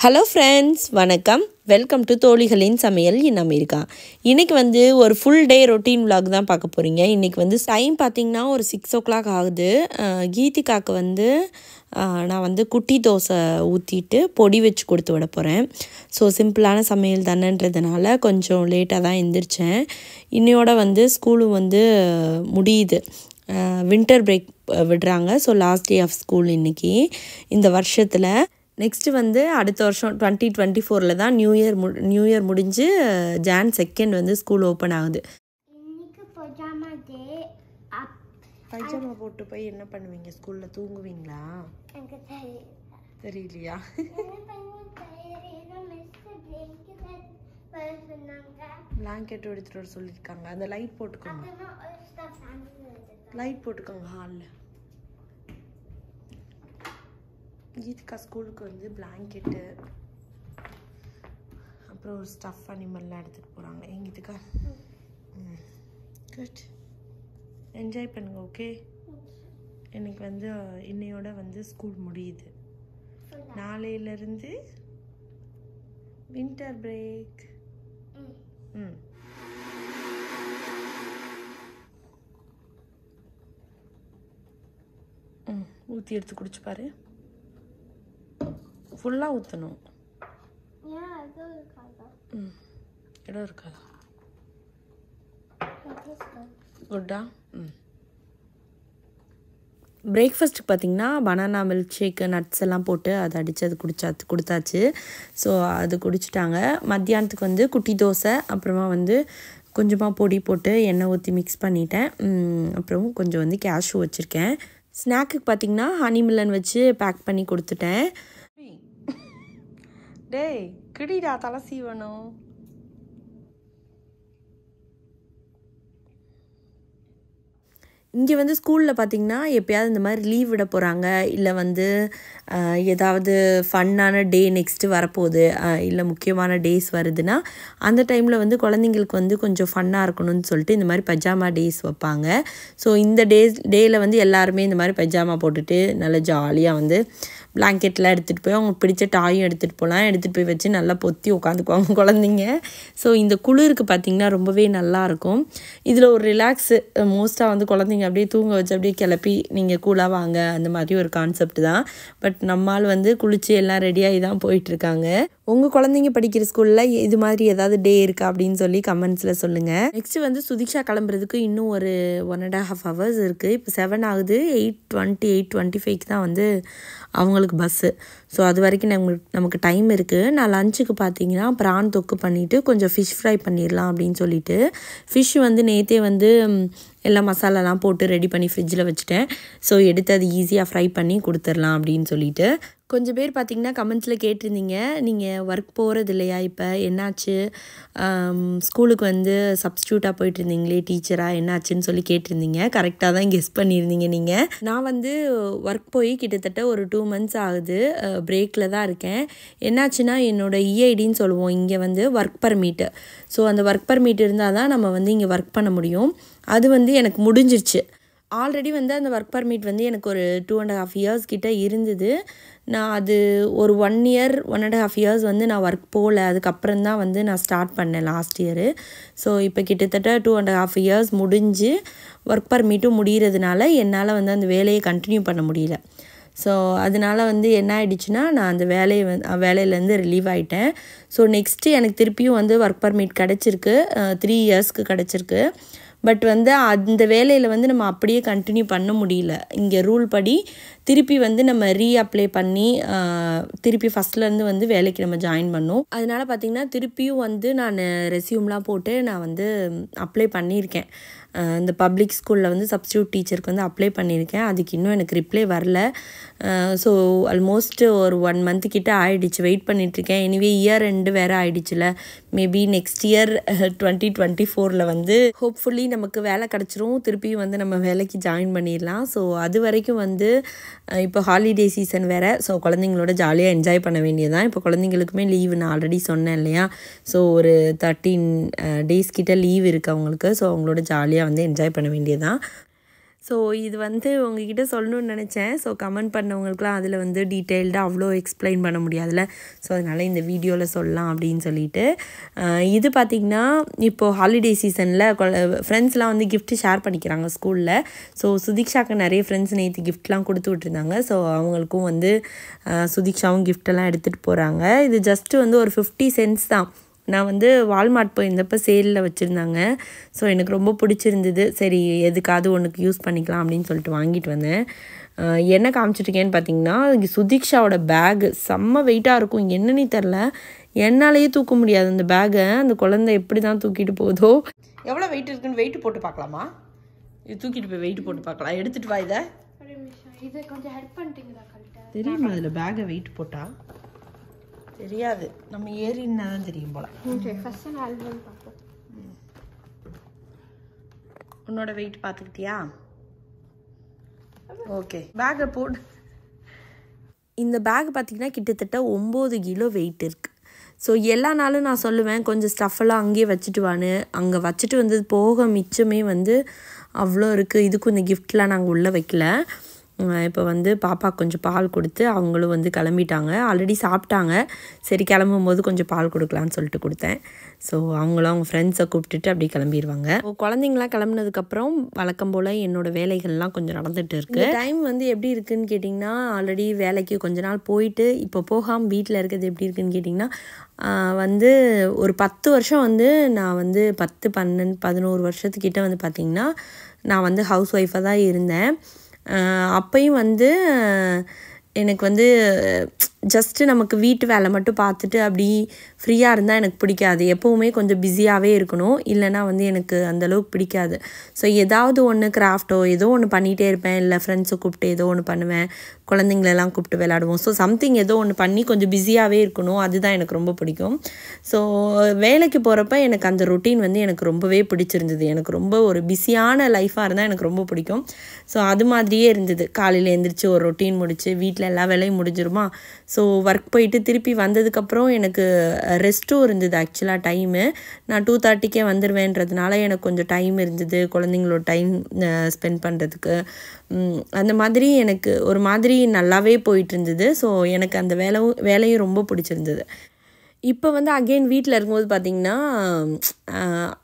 Hello friends, வணக்கம். Welcome to தோழிகளின் சமையல் in America. இன்றைக்கி வந்து ஒரு ஃபுல் டே ரொட்டீன் விலாக் தான் பார்க்க போகிறீங்க. இன்றைக்கி வந்து டைம் பார்த்திங்கன்னா ஒரு 6 o'clock ஆகுது. கீதிகாவுக்கு வந்து நான் வந்து குட்டி தோசை ஊற்றிட்டு பொடி வச்சு கொடுத்து விட போகிறேன். ஸோ சிம்பிளான சமையல் தானேன்றதுனால கொஞ்சம் லேட்டாக தான் எழுந்திரிச்சேன். இன்னையோட வந்து ஸ்கூலும் வந்து முடியுது. வின்டர் பிரேக் விடுறாங்க. So last day of school இன்றைக்கி இந்த வருஷத்தில். நெக்ஸ்ட்டு வந்து அடுத்த வருஷம் 2024 தான் நியூ இயர் முடிஞ்சு Jan 2 வந்து ஸ்கூல் ஓப்பன் ஆகுது. பைஜாமா போட்டு போய் என்ன பண்ணுவீங்க? ஸ்கூலில் தூங்குவீங்களா? தெரியலையா? பிளாங்கெட் எடுத்துகிட்டு வர சொல்லியிருக்காங்க. அந்த லைட் போட்டுக்கோங்க, ஹாலில். கீதிகா ஸ்கூலுக்கு வந்து பிளாங்கெட்டு அப்புறம் ஒரு ஸ்டஃப் அனிமல்லாம் எடுத்துகிட்டு போகிறாங்க. கீதிகா குட், என்ஜாய் பண்ணுங்க. ஓகே, எனக்கு வந்து இன்னையோட வந்து ஸ்கூல் முடியுது. நாளையிலேருந்து வின்டர் பிரேக். ஊற்றி எடுத்து குடிச்சு பாரு. ஃபுல்லாக ஊற்றணும். இடம் இருக்காதா? குட்டா. பிரேக்ஃபாஸ்ட்டுக்கு பார்த்திங்கன்னா பனானா மில்க் ஷேக்கு, நட்ஸ் எல்லாம் போட்டு அதை அடித்து அது கொடுத்தாச்சு. ஸோ அது குடிச்சிட்டாங்க. மத்தியானத்துக்கு வந்து குட்டி தோசை, அப்புறமா வந்து கொஞ்சமாக பொடி போட்டு எண்ணெய் ஊற்றி மிக்ஸ் பண்ணிட்டேன். அப்புறம் கொஞ்சம் வந்து கேஷ்யூ வச்சுருக்கேன். ஸ்நாக்குக்கு பார்த்திங்கன்னா ஹனி மில்லன் வச்சு பேக் பண்ணி கொடுத்துட்டேன். டேய் கிடிடா, தலை சீவணும். இங்கே வந்து ஸ்கூலில் பார்த்திங்கன்னா எப்போயாவது இந்த மாதிரி லீவ் விட போகிறாங்க, இல்லை வந்து ஏதாவது ஃபன்னான டே நெக்ஸ்ட்டு வரப்போகுது, இல்லை முக்கியமான டேஸ் வருதுன்னா அந்த டைமில் வந்து குழந்தைங்களுக்கு வந்து கொஞ்சம் ஃபன்னாக இருக்கணும்னு சொல்லிட்டு இந்த மாதிரி பஜாமா டேஸ் வைப்பாங்க. ஸோ இந்த டேயில் வந்து எல்லாருமே இந்த மாதிரி பஜாமா போட்டுட்டு நல்லா ஜாலியாக வந்து பிளாங்கெட்லாம் எடுத்துகிட்டு போய் அவங்க பிடிச்ச டாயும் எடுத்துகிட்டு போகலாம். எடுத்துகிட்டு போய் வச்சு நல்லா பொத்தி உட்காந்துக்குவாங்க குழந்தைங்க. ஸோ இந்த குளிருக்கு பார்த்திங்கன்னா ரொம்பவே நல்லாயிருக்கும். இதில் ஒரு ரிலாக்ஸு. மோஸ்ட்டாக வந்து குழந்தைங்க அப்படியே தூங்க வச்சு அப்படியே கிளப்பி நீங்கள் கூலாக வாங்க, அந்த மாதிரி ஒரு கான்செப்ட் தான். பட் நம்மால் வந்து குளிச்சு எல்லாம் ரெடியாகி தான் போயிட்டுருக்காங்க. உங்கள் குழந்தைங்க படிக்கிற ஸ்கூலில் இது மாதிரி ஏதாவது டே இருக்கா அப்படின்னு சொல்லி கமெண்ட்ஸில் சொல்லுங்கள். நெக்ஸ்ட்டு வந்து சுதிக்ஷா கிளம்புறதுக்கு இன்னும் ஒரு 1.5 hours இருக்குது. இப்போ 7 ஆகுது. 8:20 8:25 தான் வந்து அவங்களுக்கு பஸ்ஸு. ஸோ அது வரைக்கும் நமக்கு டைம் இருக்குது. நான் லஞ்சுக்கு பார்த்தீங்கன்னா prawn தொக்கு பண்ணிவிட்டு கொஞ்சம் ஃபிஷ் ஃப்ரை பண்ணிடலாம் அப்படின்னு சொல்லிட்டு ஃபிஷ் வந்து நேற்றே வந்து எல்லாம் மசாலாலாம் போட்டு ரெடி பண்ணி ஃப்ரிட்ஜில் வச்சுட்டேன். ஸோ எடுத்து அது ஈஸியாக ஃப்ரை பண்ணி கொடுத்துடலாம் அப்படின்னு சொல்லிட்டு. கொஞ்சம் பேர் பார்த்திங்கன்னா கமெண்ட்ஸில் கேட்டிருந்தீங்க, நீங்கள் ஒர்க் போகிறது இல்லையா, இப்போ என்னாச்சு, ஸ்கூலுக்கு வந்து சப்ஸ்டியூட்டாக போயிட்டுருந்தீங்களே டீச்சராக, என்னாச்சுன்னு சொல்லி கேட்டிருந்தீங்க. கரெக்டாக தான் கெஸ் பண்ணியிருந்தீங்க நீங்கள். நான் வந்து ஒர்க் போய் கிட்டத்தட்ட ஒரு 2 months ஆகுது. பிரேக்கில் தான் இருக்கேன். என்னாச்சுன்னா என்னோடய இஐடின்னு சொல்லுவோம், இங்கே வந்து ஒர்க் பர்மிட்டு. ஸோ அந்த ஒர்க் பர்மிட் இருந்தால் தான் நம்ம வந்து இங்கே ஒர்க் பண்ண முடியும். அது வந்து எனக்கு முடிஞ்சிருச்சு. ஆல்ரெடி வந்து அந்த ஒர்க் பர்மிட் வந்து எனக்கு ஒரு 2.5 years கிட்ட இருந்தது. நான் அது ஒரு 1 year 1.5 years வந்து நான் ஒர்க் போகல. அதுக்கப்புறம் தான் வந்து நான் ஸ்டார்ட் பண்ணேன் லாஸ்ட் இயரு. ஸோ இப்போ கிட்டத்தட்ட 2.5 years முடிஞ்சு ஒர்க் பர்மிட்டும் முடிகிறதுனால என்னால் வந்து அந்த வேலையை கண்டினியூ பண்ண முடியல. ஸோ அதனால் வந்து என்ன ஆகிடுச்சுன்னா நான் அந்த வேலையிலேருந்து ரிலீவ் ஆகிட்டேன். ஸோ நெக்ஸ்ட்டு எனக்கு திருப்பியும் வந்து ஒர்க் பர்மிட் கிடச்சிருக்கு. 3 yearsக்கு கிடச்சிருக்கு. பட் வந்து அந்த வேலையில் வந்து நம்ம அப்படியே கண்டினியூ பண்ண முடியல. இங்கே ரூல் படி திருப்பி வந்து நம்ம ரீஅப்ளை பண்ணி திருப்பி ஃபஸ்ட்லேருந்து வந்து வேலைக்கு நம்ம ஜாயின் பண்ணோம். அதனால் பார்த்திங்கன்னா திருப்பியும் வந்து நான் ரெஸ்யூம்லாம் போட்டு நான் வந்து அப்ளை பண்ணியிருக்கேன். இந்த பப்ளிக் ஸ்கூலில் வந்து சப்ஸ்டியூட் டீச்சருக்கு வந்து அப்ளை பண்ணியிருக்கேன். அதுக்கு இன்னும் எனக்கு ரிப்ளை வரல. ஸோ ஆல்மோஸ்ட் ஒரு 1 month கிட்ட ஆகிடுச்சு. வெயிட் பண்ணிகிட்ருக்கேன். எனிவே இயர் ரெண்டு வேறு ஆகிடுச்சுல. மேபி நெக்ஸ்ட் இயர் 2024 வந்து ஹோப்ஃபுல்லி நமக்கு வேலை கிடச்சிரும். திருப்பியும் வந்து நம்ம வேலைக்கு ஜாயின் பண்ணிடலாம். ஸோ அது வரைக்கும் வந்து இப்போ ஹாலிடே சீசன் வேறு. ஸோ குழந்தைங்களோட ஜாலியாக என்ஜாய் பண்ண வேண்டியதுதான். இப்போ குழந்தைங்களுக்குமே லீவு நான் ஆல்ரெடி சொன்னேன் இல்லையா. ஸோ ஒரு 13 days கிட்ட லீவ் இருக்குது அவங்களுக்கு. ஸோ அவங்களோட ஜாலியாக வந்து என்ஜாய் பண்ண வேண்டியதுதான். ஸோ இது வந்து உங்ககிட்ட சொல்லணும்னு நினச்சேன். ஸோ கமெண்ட் பண்ணவங்களுக்குலாம் அதில் வந்து டீட்டெயில்டாக அவ்வளோ எக்ஸ்பிளைன் பண்ண முடியாதுல்ல. ஸோ அதனால் இந்த வீடியோவில் சொல்லலாம் அப்படின்னு சொல்லிட்டு. இது பார்த்திங்கன்னா இப்போது ஹாலிடே சீசனில் ஃப்ரெண்ட்ஸ்லாம் வந்து கிஃப்ட்டு ஷேர் பண்ணிக்கிறாங்க ஸ்கூலில். ஸோ சுதீக்ஷாவுக்கு நிறைய ஃப்ரெண்ட்ஸ் நேற்று கிஃப்ட்லாம் கொடுத்து விட்டுருந்தாங்க. ஸோ அவங்களுக்கும் வந்து சுதீக்ஷாவும் கிஃப்டெல்லாம் எடுத்துகிட்டு போகிறாங்க. இது ஜஸ்ட்டு வந்து ஒரு 50 cents தான். நான் வந்து வால்மார்ட் போயிருந்தப்போ சேலில் வச்சுருந்தாங்க. ஸோ எனக்கு ரொம்ப பிடிச்சிருந்தது. சரி எதுக்காவது ஒன்றுக்கு யூஸ் பண்ணிக்கலாம் அப்படின்னு சொல்லிட்டு வாங்கிட்டு வந்தேன். என்ன காமிச்சிட்ருக்கேன்னு பார்த்தீங்கன்னா சுதீக்ஷாவோட பேகு செம்ம வெயிட்டாக இருக்கும். என்னன்னே தெரில, என்னாலேயே தூக்க முடியாது அந்த பேகை. அந்த குழந்தை எப்படி தான் தூக்கிட்டு போதோ. எவ்வளோ வெயிட் இருக்குன்னு வெயிட் போட்டு பார்க்கலாமா? இது தூக்கிட்டு போய் வெயிட் போட்டு பார்க்கலாம். எடுத்துகிட்டு வா இதை கொஞ்சம் ஹெல்ப் பண்ணிட்டீங்களா? தெரியுமா அதில் பேகை வெயிட் போட்டா தெரியாது, நம்ம ஏறினா தான் தெரியும் போல. உன்னோட வெயிட் பார்த்துக்கிட்டியா? ஓகே, பேக்கை போடு. இந்த பேக் பார்த்திங்கன்னா கிட்டத்தட்ட 9 கிலோ வெயிட் இருக்குது. ஸோ எல்லா நாளும் நான் சொல்லுவேன் கொஞ்சம் ஸ்டஃபெல்லாம் அங்கேயே வச்சுட்டு வான்னு. அங்கே வச்சுட்டு வந்தது போக மிச்சமே வந்து அவ்வளோ இருக்குது. இதுக்கும் இந்த கிஃப்ட்லாம் நாங்கள் உள்ளே வைக்கல. இப்போ வந்து பாப்பா கொஞ்சம் பால் கொடுத்து அவங்களும் வந்து கிளம்பிட்டாங்க. ஆல்ரெடி சாப்பிட்டாங்க. சரி கிளம்பும்போது கொஞ்சம் பால் கொடுக்கலான்னு சொல்லிட்டு கொடுத்தேன். ஸோ அவங்களும் அவங்க ஃப்ரெண்ட்ஸை கூப்பிட்டுட்டு அப்படி கிளம்பிடுவாங்க. குழந்தைங்களாம் கிளம்புனதுக்கப்புறம் வழக்கம் போல் என்னோடய வேலைகள்லாம் கொஞ்சம் நடந்துகிட்டு இருக்குது. டைம் வந்து எப்படி இருக்குதுன்னு கேட்டிங்கன்னா ஆல்ரெடி வேலைக்கு கொஞ்ச நாள் போயிட்டு இப்போ போகாமல் வீட்டில் இருக்கிறது எப்படி இருக்குதுன்னு கேட்டிங்கன்னா வந்து ஒரு 10 வருஷம் வந்து நான் வந்து 10, 12, 11 வருஷத்துக்கிட்ட வந்து பார்த்திங்கன்னா நான் வந்து ஹவுஸ் ஒய்ஃபாக தான் இருந்தேன். அப்பையும் வந்து எனக்கு வந்து ஜஸ்ட்டு நமக்கு வீட்டு வேலை மட்டும் பார்த்துட்டு அப்படி ஃப்ரீயாக இருந்தால் எனக்கு பிடிக்காது. எப்போவுமே கொஞ்சம் பிஸியாகவே இருக்கணும், இல்லைனா வந்து எனக்கு அந்தளவுக்கு பிடிக்காது. ஸோ ஏதாவது ஒன்று கிராஃப்டோ ஏதோ ஒன்று பண்ணிகிட்டே இருப்பேன். இல்லை ஃப்ரெண்ட்ஸை கூப்பிட்டு ஏதோ ஒன்று பண்ணுவேன், குழந்தைங்களெல்லாம் கூப்பிட்டு விளையாடுவோம். ஸோ சம்திங் ஏதோ ஒன்று பண்ணி கொஞ்சம் பிஸியாகவே இருக்கணும், அதுதான் எனக்கு ரொம்ப பிடிக்கும். ஸோ வேலைக்கு போகிறப்ப எனக்கு அந்த ரொட்டீன் வந்து எனக்கு ரொம்பவே பிடிச்சிருந்தது. எனக்கு ரொம்ப ஒரு பிஸியான லைஃபாக இருந்தால் எனக்கு ரொம்ப பிடிக்கும். ஸோ அது மாதிரியே இருந்தது. காலையில் எழுந்திரிச்சு ஒரு ரொட்டீன் முடிச்சு வீட்டில் எல்லா வேலையும் முடிஞ்சிருமா. ஸோ ஒர்க் போயிட்டு திருப்பி வந்ததுக்கப்புறம் எனக்கு ரெஸ்ட்டும் இருந்தது. ஆக்சுவலாக டைமு நான் 2:30க்கே வந்துடுவேன்றதுனால எனக்கு கொஞ்சம் டைம் இருந்தது குழந்தைங்களோட டைம் ஸ்பெண்ட் பண்ணுறதுக்கு. அந்த மாதிரி எனக்கு ஒரு மாதிரி நல்லாவே போயிட்டு இருந்தது. ஸோ எனக்கு அந்த வேலையும் ரொம்ப பிடிச்சிருந்தது. இப்போ வந்து அகெயின் வீட்டில் இருக்கும்போது பார்த்திங்கன்னா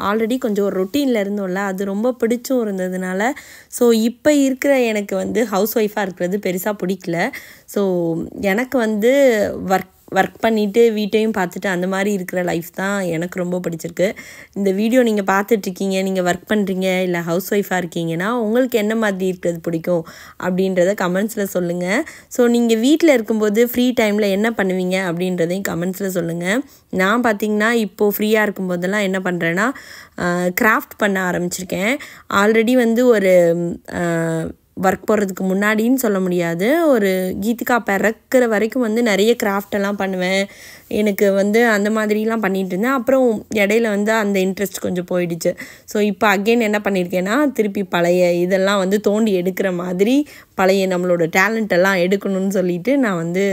ஆல்ரெடி கொஞ்சம் ஒரு ரொட்டீனில் இருந்தோம்ல, அது ரொம்ப பிடிச்சும் இருந்ததுனால ஸோ இப்போ இருக்கிற எனக்கு வந்து ஹவுஸ் ஒய்ஃபாக இருக்கிறது பெருசாக பிடிக்கல. ஸோ எனக்கு வந்து ஒர்க் பண்ணிவிட்டு வீட்டையும் பார்த்துட்டு அந்த மாதிரி இருக்கிற லைஃப் தான் எனக்கு ரொம்ப பிடிச்சிருக்கு. இந்த வீடியோ நீங்கள் பார்த்துட்ருக்கீங்க, நீங்கள் ஒர்க் பண்ணுறீங்க இல்லை ஹவுஸ் ஒய்ஃபாக இருக்கீங்கன்னா உங்களுக்கு என்ன மாதிரி இருக்கிறது பிடிக்கும் அப்படின்றத கமெண்ட்ஸில் சொல்லுங்கள். ஸோ நீங்கள் வீட்டில் இருக்கும்போது ஃப்ரீ டைமில் என்ன பண்ணுவீங்க அப்படின்றதையும் கமெண்ட்ஸில் சொல்லுங்கள். நான் பார்த்திங்கன்னா இப்போது ஃப்ரீயாக இருக்கும்போதெல்லாம் என்ன பண்ணுறேன்னா கிராஃப்ட் பண்ண ஆரம்பிச்சிருக்கேன். ஆல்ரெடி வந்து ஒரு ஒர்க் போகிறதுக்கு முன்னாடின்னு சொல்ல முடியாது, ஒரு கீதிகா பிறக்கிற வரைக்கும் வந்து நிறைய கிராஃப்டெல்லாம் பண்ணுவேன். எனக்கு வந்து அந்த மாதிரிலாம் பண்ணிகிட்டு இருந்தேன். அப்புறம் இடையில வந்து அந்த இன்ட்ரெஸ்ட் கொஞ்சம் போயிடுச்சு. ஸோ இப்போ அகெயின் என்ன பண்ணியிருக்கேன்னா திருப்பி பழைய இதெல்லாம் வந்து தோண்டி எடுக்கிற மாதிரி பழைய நம்மளோட டேலண்டெல்லாம் எடுக்கணும்னு சொல்லிட்டு நான் வந்து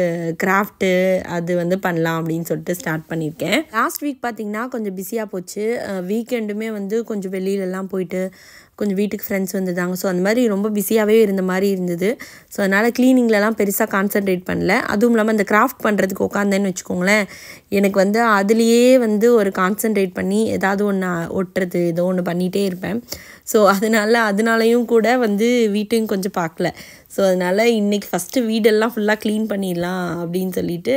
கிராஃப்ட்டு அது வந்து பண்ணலாம் அப்படின்னு சொல்லிட்டு ஸ்டார்ட் பண்ணியிருக்கேன். லாஸ்ட் வீக் பார்த்திங்கன்னா கொஞ்சம் பிஸியாக போச்சு. வீக்கெண்டுமே வந்து கொஞ்சம் வெளியிலலாம் போயிட்டு கொஞ்சம் வீட்டுக்கு ஃப்ரெண்ட்ஸ் வந்திருந்தாங்க. ஸோ அந்த மாதிரி ரொம்ப பிஸியாகவே இருந்த மாதிரி இருந்தது. ஸோ அதனால் க்ளீனிங்லலாம் பெருசாக கான்சன்ட்ரேட் பண்ணல. அதுவும் இல்லாமல் இந்த கிராஃப்ட் பண்ணுறதுக்கு உட்காந்தேன்னு வச்சுக்கோங்களேன், எனக்கு வந்து அதுலேயே வந்து ஒரு கான்சன்ட்ரேட் பண்ணி ஏதாவது ஒன்று ஒட்டுறது ஏதோ ஒன்று பண்ணிகிட்டே இருப்பேன். ஸோ அதனாலையும் கூட வந்து வீட்டையும் கொஞ்சம் பார்க்கல. ஸோ அதனால் இன்றைக்கி ஃபஸ்ட்டு வீடெல்லாம் ஃபுல்லாக க்ளீன் பண்ணிடலாம் அப்படின்னு சொல்லிட்டு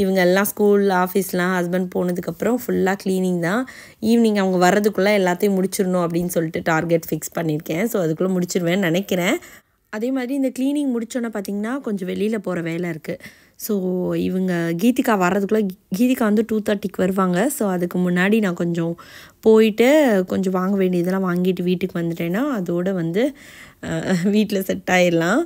இவங்க எல்லாம் ஸ்கூல் ஆஃபீஸ்லாம் ஹஸ்பண்ட் போனதுக்கப்புறம் ஃபுல்லாக க்ளீனிங் தான். ஈவினிங் அவங்க வர்றதுக்குள்ளே எல்லாத்தையும் முடிச்சிடணும் அப்படின்னு சொல்லிட்டு டார்கெட் ஃபிக்ஸ் பண்ணியிருக்கேன். ஸோ அதுக்குள்ளே முடிச்சிடுவேன்னு நினைக்கிறேன். அதே மாதிரி இந்த க்ளீனிங் முடித்தோன்னே பார்த்திங்கன்னா கொஞ்சம் வெளியில் போகிற வேலை இருக்குது. ஸோ இவங்க கீதிகா வர்றதுக்குள்ளே கீதிகா வந்து 2:30க்கு வருவாங்க. ஸோ அதுக்கு முன்னாடி நான் கொஞ்சம் போயிட்டு கொஞ்சம் வாங்க வேண்டியதெல்லாம் வாங்கிட்டு வீட்டுக்கு வந்துட்டேன்னா அதோடு வந்து வீட்டில் செட் ஆகிடலாம்.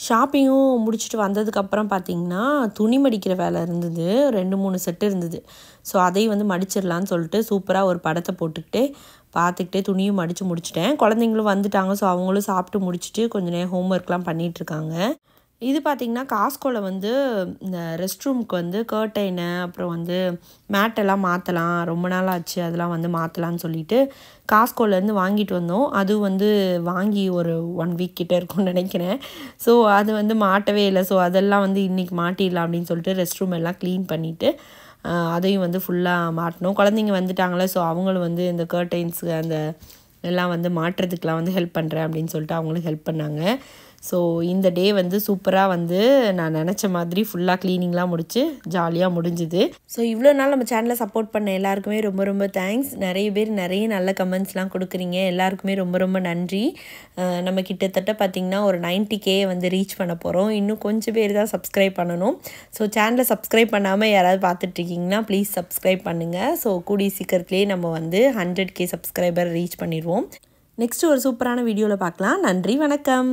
ஷாப்பிங்கும் முடிச்சுட்டு வந்ததுக்கப்புறம் பார்த்திங்கன்னா துணி மடிக்கிற வேலை இருந்தது, 2-3 செட்டு இருந்தது. ஸோ அதையும் வந்து மடிச்சிடலான்னு சொல்லிட்டு சூப்பராக ஒரு படத்தை போட்டுக்கிட்டே பார்த்துக்கிட்டே துணியும் மடித்து முடிச்சிட்டேன். குழந்தைங்களும் வந்துட்டாங்க. ஸோ அவங்களும் சாப்பிட்டு முடிச்சுட்டு கொஞ்சம் நேரம் ஹோம்ஒர்க்லாம் பண்ணிகிட்ருக்காங்க. இது பார்த்திங்கன்னா காஸ்கோவில் வந்து இந்த ரெஸ்ட் ரூமுக்கு வந்து கர்டைனு அப்புறம் வந்து மேட்டெல்லாம் மாற்றலாம், ரொம்ப நாள் ஆச்சு அதெல்லாம் வந்து மாற்றலான்னு சொல்லிட்டு காஸ்கோலேருந்து வாங்கிட்டு வந்தோம். அது வந்து வாங்கி ஒரு 1 வீக் கிட்டே இருக்கும்னு நினைக்கிறேன். ஸோ அது வந்து மாட்டவே இல்லை. ஸோ அதெல்லாம் வந்து இன்றைக்கி மாட்டிடலாம் அப்படின்னு சொல்லிட்டு ரெஸ்ட் ரூம் எல்லாம் க்ளீன் பண்ணிவிட்டு அதையும் வந்து ஃபுல்லாக மாட்டணும். குழந்தைங்க வந்துட்டாங்களே, ஸோ அவங்களும் வந்து இந்த கர்டைன்ஸு அந்த எல்லாம் வந்து மாட்டுறதுக்கெலாம் வந்து ஹெல்ப் பண்ணுறேன் அப்படின்னு சொல்லிட்டு அவங்களும் ஹெல்ப் பண்ணாங்க. ஸோ இந்த டே வந்து சூப்பராக வந்து நான் நினச்ச மாதிரி ஃபுல்லாக க்ளீனிங்லாம் முடித்து ஜாலியாக முடிஞ்சுது. ஸோ இவ்வளோ நாள் நம்ம சேனலை சப்போர்ட் பண்ண எல்லாருக்குமே ரொம்ப ரொம்ப தேங்க்ஸ். நிறைய பேர் நிறைய நல்ல கமெண்ட்ஸ்லாம் கொடுக்குறீங்க. எல்லாருக்குமே ரொம்ப ரொம்ப நன்றி. நம்ம கிட்டத்தட்ட பார்த்திங்கன்னா ஒரு 90K வந்து ரீச் பண்ண போகிறோம். இன்னும் கொஞ்சம் பேர் தான் சப்ஸ்கிரைப் பண்ணணும். ஸோ சேனலை சப்ஸ்கிரைப் பண்ணாமல் யாராவது பார்த்துட்ருக்கீங்கன்னா ப்ளீஸ் சப்ஸ்கிரைப் பண்ணுங்கள். ஸோ கூடிய சீக்கிரத்துலேயே நம்ம வந்து 100K சப்ஸ்கிரைபர் ரீச் பண்ணிடுவோம். நெக்ஸ்ட்டு ஒரு சூப்பரான வீடியோவில் பார்க்கலாம். நன்றி, வணக்கம்.